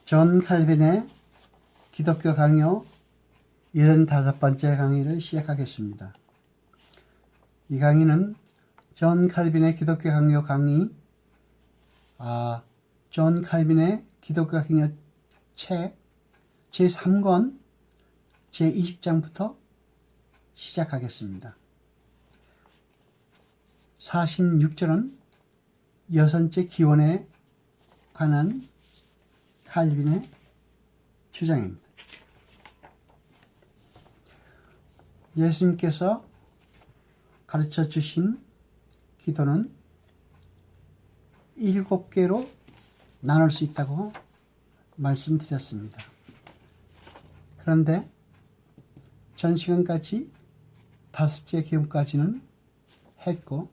존 칼빈의 기독교 강요 75번째 강의를 시작하겠습니다. 이 강의는 존 칼빈의 기독교 강요 강의, 존 칼빈의 기독교 강요 책 제3권 제20장부터 시작하겠습니다. 46절은 여섯째 기원에 관한 칼빈의 주장입니다. 예수님께서 가르쳐 주신 기도는 7개로 나눌 수 있다고 말씀드렸습니다. 그런데 전 시간까지 5째 기원까지는 했고,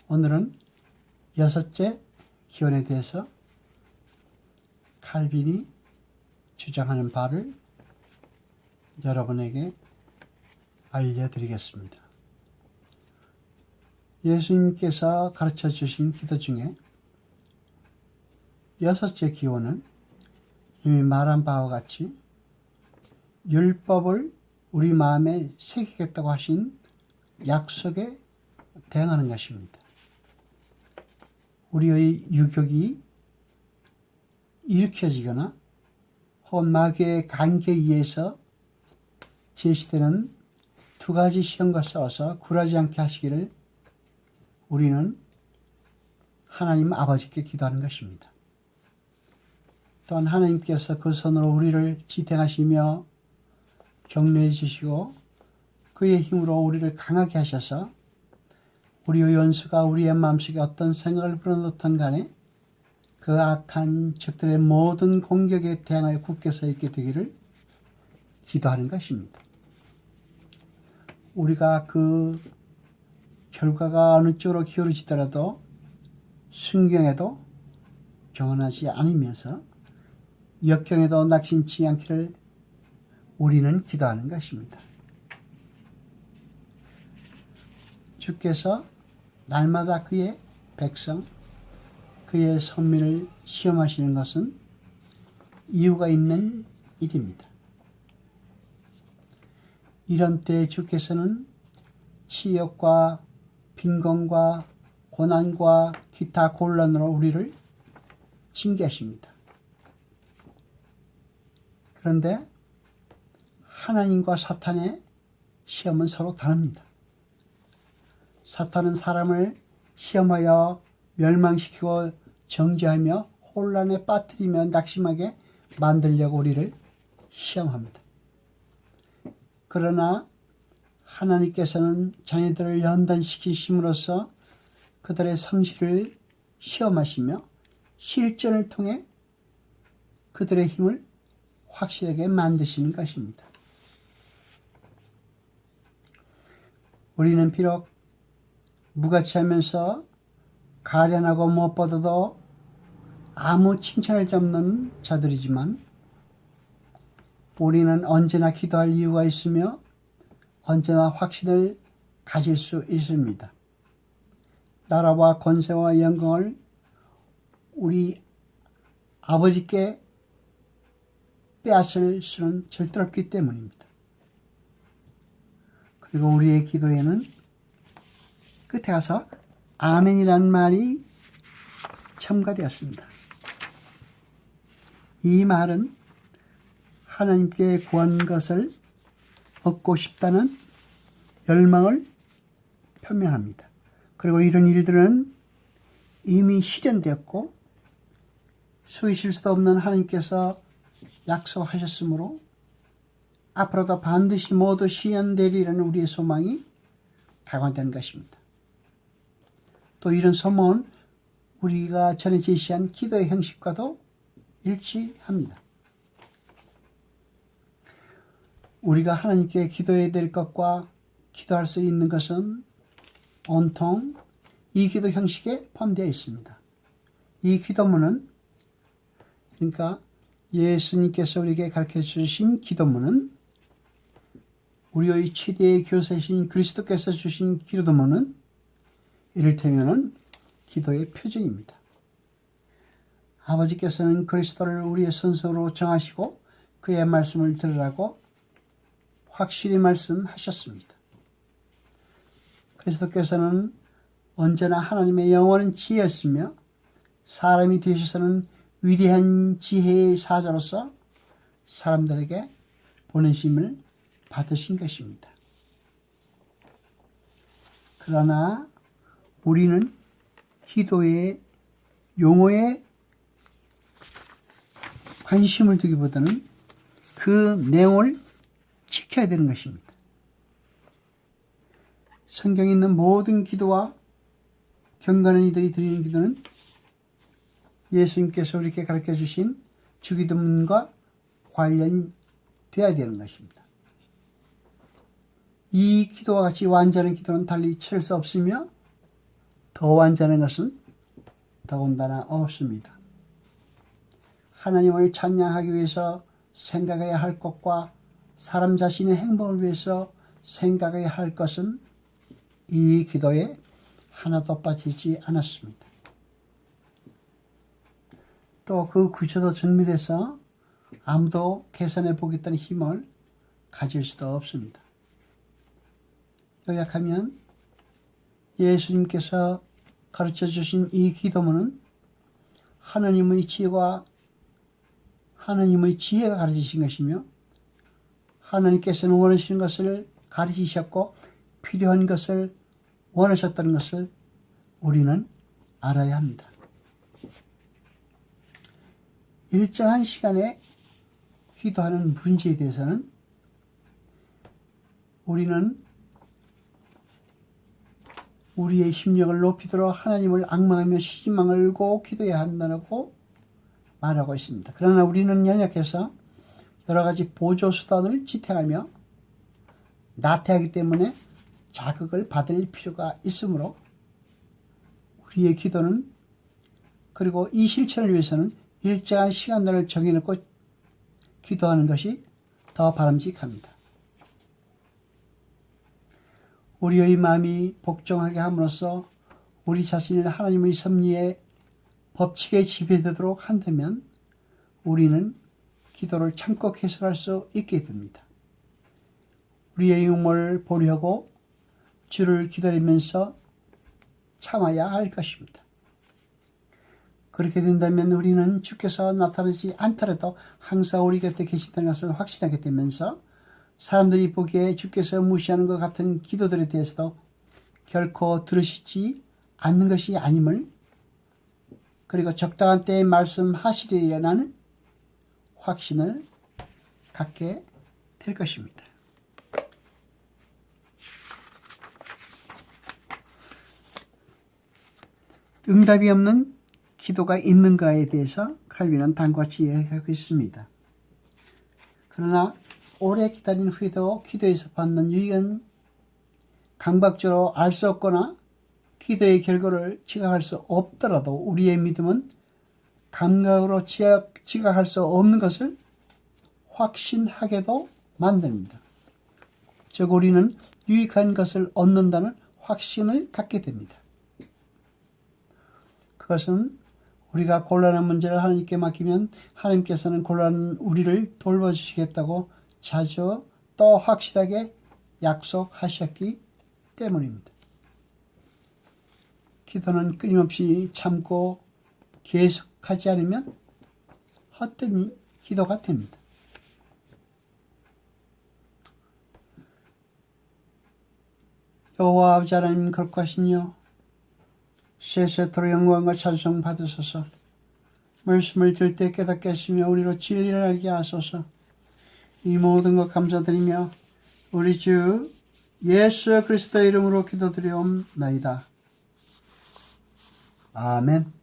오늘은 6째 기원에 대해서 칼빈이 주장하는 바를 여러분에게 알려드리겠습니다. 예수님께서 가르쳐 주신 기도 중에 6째 기원은 이미 말한 바와 같이 율법을 우리 마음에 새기겠다고 하신 약속에 대응하는 것입니다. 우리의 유격이 일으켜지거나 혹은 마귀의 관계에 의해서 제시되는 두 가지 시험과 싸워서 굴하지 않게 하시기를 우리는 하나님 아버지께 기도하는 것입니다. 또한 하나님께서 그 손으로 우리를 지탱하시며 격려해 주시고 그의 힘으로 우리를 강하게 하셔서 우리의 원수가 우리의 마음속에 어떤 생각을 불어넣던 간에 그 악한 적들의 모든 공격에 대항하여 굳게 서 있게 되기를 기도하는 것입니다. 우리가 그 결과가 어느 쪽으로 기울어지더라도 순경에도 교만하지 않으면서 역경에도 낙심치 않기를 우리는 기도하는 것입니다. 주께서 날마다 그의 백성, 그의 선민을 시험하시는 것은 이유가 있는 일입니다. 이런 때 주께서는 치욕과 빈곤과 고난과 기타 곤란으로 우리를 징계하십니다. 그런데 하나님과 사탄의 시험은 서로 다릅니다. 사탄은 사람을 시험하여 멸망시키고 정죄하며 혼란에 빠뜨리며 낙심하게 만들려고 우리를 시험합니다. 그러나 하나님께서는 자녀들을 연단시키심으로써 그들의 성실을 시험하시며 실전을 통해 그들의 힘을 확실하게 만드시는 것입니다. 우리는 비록 무가치하면서 가련하고 무엇보다도 아무 칭찬을 잡는 자들이지만 우리는 언제나 기도할 이유가 있으며 언제나 확신을 가질 수 있습니다. 나라와 권세와 영광을 우리 아버지께 빼앗을 수는 절대 없기 때문입니다. 그리고 우리의 기도에는 끝에 가서 아멘이라는 말이 첨가되었습니다. 이 말은 하나님께 구한 것을 얻고 싶다는 열망을 표명합니다. 그리고 이런 일들은 이미 실현되었고 수이실 수도 없는 하나님께서 약속하셨으므로 앞으로도 반드시 모두 실현되리라는 우리의 소망이 가관되는 것입니다. 또 이런 소망은 우리가 전에 제시한 기도의 형식과도 일치합니다. 우리가 하나님께 기도해야 될 것과 기도할 수 있는 것은 온통 이 기도 형식에 포함되어 있습니다. 이 기도문은, 그러니까 예수님께서 우리에게 가르쳐 주신 기도문은, 우리의 최대의 교사이신 그리스도께서 주신 기도문은 이를테면은 기도의 표준입니다. 아버지께서는 그리스도를 우리의 선생으로 정하시고 그의 말씀을 들으라고 확실히 말씀하셨습니다. 그리스도께서는 언제나 하나님의 영원한 지혜였으며 사람이 되셔서는 위대한 지혜의 사자로서 사람들에게 보내심을 받으신 것입니다. 그러나 우리는 기도의 용어에 관심을 두기보다는 그 내용을 지켜야 되는 것입니다. 성경에 있는 모든 기도와 경건한 이들이 드리는 기도는 예수님께서 우리에게 가르쳐 주신 주기도문과 관련이 되어야 되는 것입니다. 이 기도와 같이 완전한 기도는 달리 치를 수 없으며 더 완전한 것은 더군다나 없습니다. 하나님을 찬양하기 위해서 생각해야 할 것과 사람 자신의 행복을 위해서 생각해야 할 것은 이 기도에 하나도 빠지지 않았습니다. 또 그 구조도 정밀해서 아무도 계산해 보겠다는 힘을 가질 수도 없습니다. 요약하면 예수님께서 가르쳐 주신 이 기도문은 하나님의 지혜가 가르치신 것이며 하나님께서는 원하시는 것을 가르치셨고 필요한 것을 원하셨다는 것을 우리는 알아야 합니다. 일정한 시간에 기도하는 문제에 대해서는 우리는 우리의 심령을 높이도록 하나님을 앙망하며 시망을 걸고 기도해야 한다고 말하고 있습니다. 그러나 우리는 연약해서 여러 가지 보조 수단을 지탱하며 나태하기 때문에 자극을 받을 필요가 있으므로 우리의 기도는 그리고 이 실천을 위해서는 일정한 시간들을 정해놓고 기도하는 것이 더 바람직합니다. 우리의 마음이 복종하게 함으로써 우리 자신을 하나님의 섭리의 법칙에 지배되도록 한다면 우리는 기도를 참고 계속할 수 있게 됩니다. 우리의 용모를 보려고 주를 기다리면서 참아야 할 것입니다. 그렇게 된다면 우리는 주께서 나타나지 않더라도 항상 우리 곁에 계시다는 것을 확신하게 되면서 사람들이 보기에 주께서 무시하는 것 같은 기도들에 대해서도 결코 들으시지 않는 것이 아님을, 그리고 적당한 때에 말씀하시리라는 확신을 갖게 될 것입니다. 응답이 없는 기도가 있는가에 대해서 칼빈은 다음과 같이 이야기하고 있습니다. 그러나 오래 기다린 후에도 기도에서 받는 유익은 강박적으로 알 수 없거나 기도의 결과를 지각할 수 없더라도 우리의 믿음은 감각으로 지각할 수 없는 것을 확신하게도 만듭니다. 즉 우리는 유익한 것을 얻는다는 확신을 갖게 됩니다. 그것은 우리가 곤란한 문제를 하나님께 맡기면 하나님께서는 곤란한 우리를 돌봐주시겠다고 자주 또 확실하게 약속하셨기 때문입니다. 기도는 끊임없이 참고 계속하지 않으면 헛된 기도가 됩니다. 여호와 아버지 하나님 거룩하시니요 세세토록 영광과 찬송 받으소서. 말씀을 들 때 깨닫게 하시며 우리로 진리를 알게 하소서. 이 모든 것 감사드리며 우리 주 예수 그리스도의 이름으로 기도드리옵나이다. 아멘.